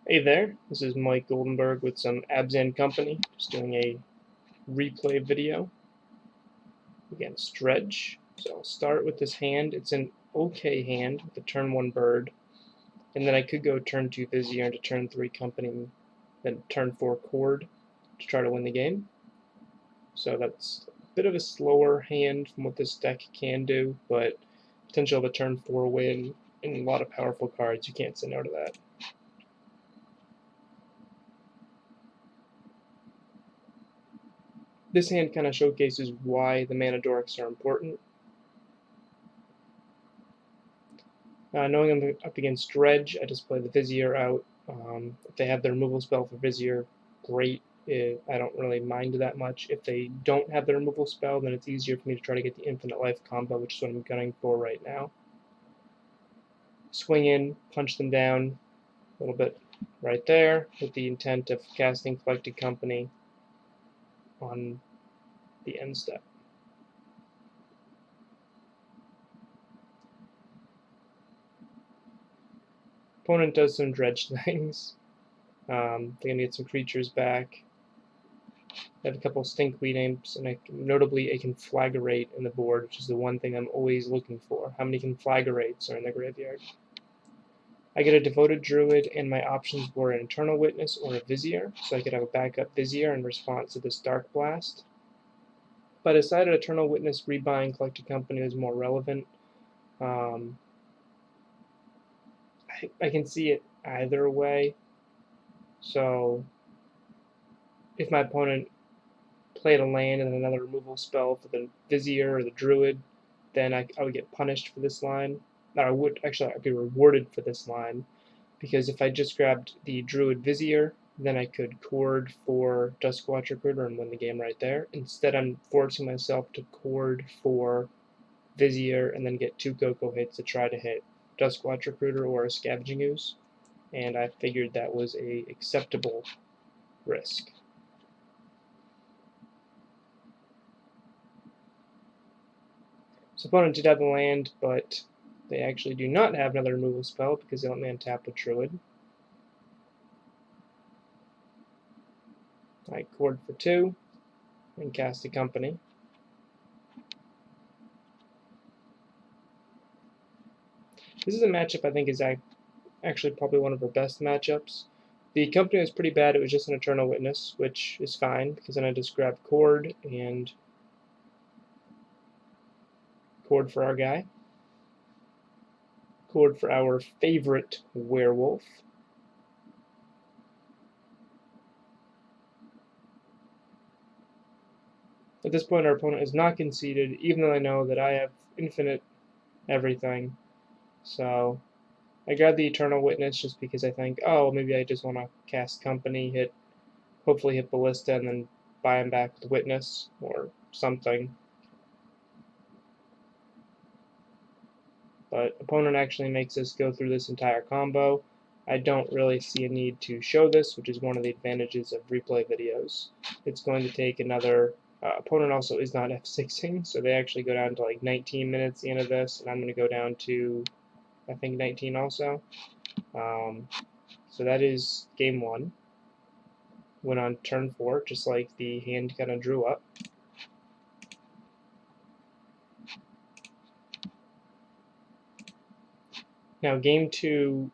Hey there, this is Mike Goldenberg with some Abzan Company, just doing a replay video against Dredge. So I'll start with this hand. It's an okay hand with a turn 1 bird, and then I could go turn 2 Vizier into turn 3 Company, then turn 4 Cord to try to win the game. So that's a bit of a slower hand from what this deck can do, but potential of a turn 4 win and a lot of powerful cards, you can't say no to that. This hand kind of showcases why the mana dorks are important. Knowing I'm up against Dredge, I just play the Vizier out. If they have the removal spell for Vizier, great. I don't really mind that much. If they don't have the removal spell, then it's easier for me to try to get the infinite life combo, which is what I'm gunning for right now. Swing in, punch them down a little bit right there, with the intent of casting Collected Company on the end step. Opponent does some Dredge things. They're going to get some creatures back. I have a couple Stinkweed Imps, and notably a Conflagrate in the board, which is the one thing I'm always looking for. How many Conflagrates are in the graveyard? I get a Devoted Druid, and my options were an Eternal Witness or a Vizier, so I could have a backup Vizier in response to this Dark Blast. But I decided Eternal Witness rebuying Collected Company was more relevant. I can see it either way. So if my opponent played a land and another removal spell for the Vizier or the Druid, then I would get punished for this line. Or I'd be rewarded for this line, because if I just grabbed the Druid Vizier, then I could Cord for Duskwatch Recruiter and win the game right there. Instead, I'm forcing myself to Cord for Vizier and then get 2 Coco hits to try to hit Duskwatch Recruiter or a Scavenging Ooze, and I figured that was a acceptable risk. So opponent did have the land, but they actually do not have another removal spell because they let me untap with Druid. I Cord for 2 and cast a Company. This is a matchup I think is actually probably one of our best matchups. The Company was pretty bad. It was just an Eternal Witness, which is fine because then I just grab Cord and Cord for our guy. Cord for our favorite werewolf. At this point, our opponent is not conceded, even though I know that I have infinite everything. So I grab the Eternal Witness just because I think, oh, maybe I just want to cast Company, hopefully hit Ballista, and then buy him back with Witness or something. But opponent actually makes us go through this entire combo. I don't really see a need to show this, which is one of the advantages of replay videos. It's going to take another. Opponent also is not F6ing, so they actually go down to like 19 minutes at the end of this, and I'm going to go down to, I think, 19 also. So that is game 1. Went on turn 4, just like the hand kind of drew up. Now game 2,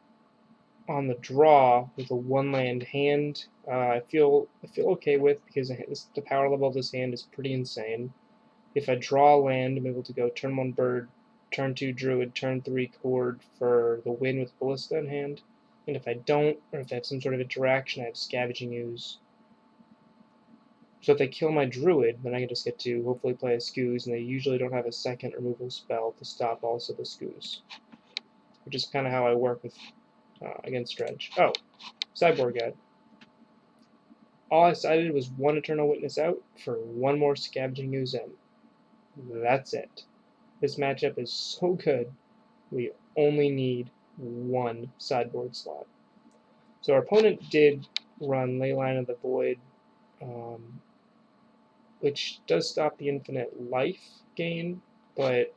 on the draw with a 1-land hand, I feel okay with, because the power level of this hand is pretty insane. If I draw a land, I'm able to go turn 1 Bird, turn 2 Druid, turn 3 Cord for the win with Ballista in hand. And if I don't, or if I have some sort of interaction, I have Scavenging Ooze. So if they kill my Druid, then I can just get to hopefully play a Scooze, and they usually don't have a second removal spell to stop also the Scooze, which is kind of how I work with against Dredge. Oh, sideboard guide. All I cited was 1 Eternal Witness out for 1 more Scavenging Ooze in. That's it. This matchup is so good, we only need 1 sideboard slot. So our opponent did run Leyline of the Void, which does stop the infinite life gain, but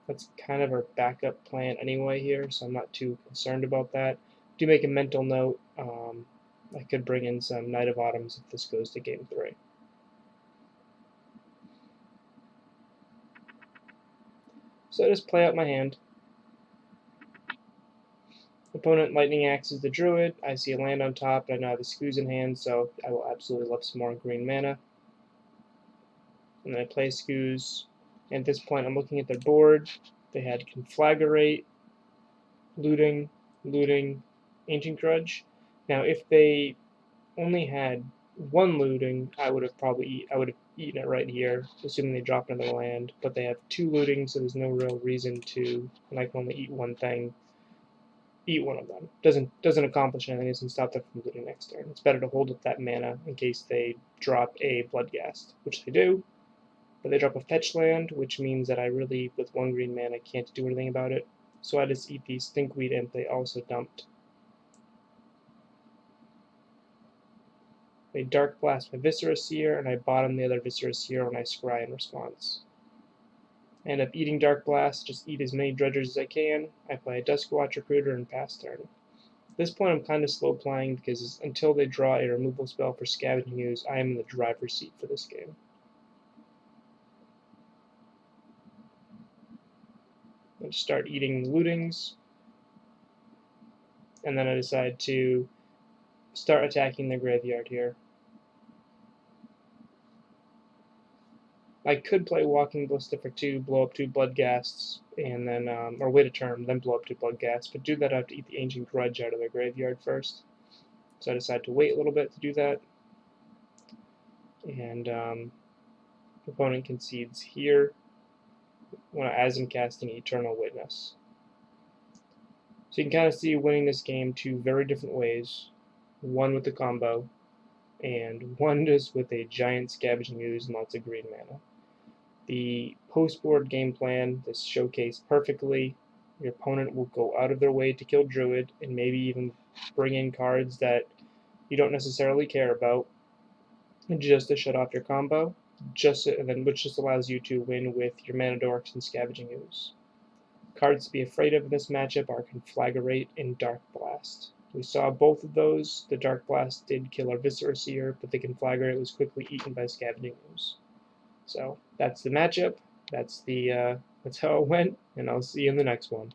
that's kind of our backup plan anyway here, so I'm not too concerned about that. do make a mental note. I could bring in some Knight of Autumns if this goes to game 3. So I just play out my hand. Opponent Lightning Axes the Druid. I see a land on top, and I know I have the Scoos in hand, so I will absolutely love some more green mana. And then I play Scoos. And at this point, I'm looking at their board. They had Conflagrate, Looting, Ancient Grudge. Now, if they only had one looting, I would have eaten it right here, assuming they drop another land. But they have 2 looting, so there's no real reason to, and I can only eat one thing. Eat one of them. Doesn't accomplish anything. It doesn't stop them from looting next turn. It's better to hold up that mana in case they drop a Bloodghast, which they do. But they drop a fetch land, which means that I really, with 1 green mana, can't do anything about it. So I just eat the Stinkweed Imp they also dumped. They Dark Blast my Viscera Seer, and I bottom the other Viscera Seer when I scry in response. I end up eating Dark Blast, just eat as many Dredgers as I can. I play a Duskwatch Recruiter and pass turn. At this point I'm kind of slow playing because until they draw a removal spell for Scavenging Ooze, I am in the driver's seat for this game. I just start eating lootings, and then I decide to start attacking the graveyard here. I could play Walking Ballista for 2, blow up 2 Bloodghasts, and then, or wait a turn, then blow up 2 Bloodghasts, but do that I have to eat the Ancient Grudge out of their graveyard first. So I decide to wait a little bit to do that. And opponent concedes here as I'm casting Eternal Witness. So you can kind of see winning this game 2 very different ways. One with the combo, and one just with a giant Scavenging Ooze and lots of green mana. The post-board game plan is showcased perfectly. Your opponent will go out of their way to kill Druid, and maybe even bring in cards that you don't necessarily care about, just to shut off your combo, which just allows you to win with your Mana Dorks and Scavenging Ooze. Cards to be afraid of in this matchup are Conflagrate and Dark Blast. We saw both of those. The Dark Blast did kill our Viscera Seer, but the Conflagrate was quickly eaten by Scavenging Ooze. So that's the matchup. That's how it went, and I'll see you in the next one.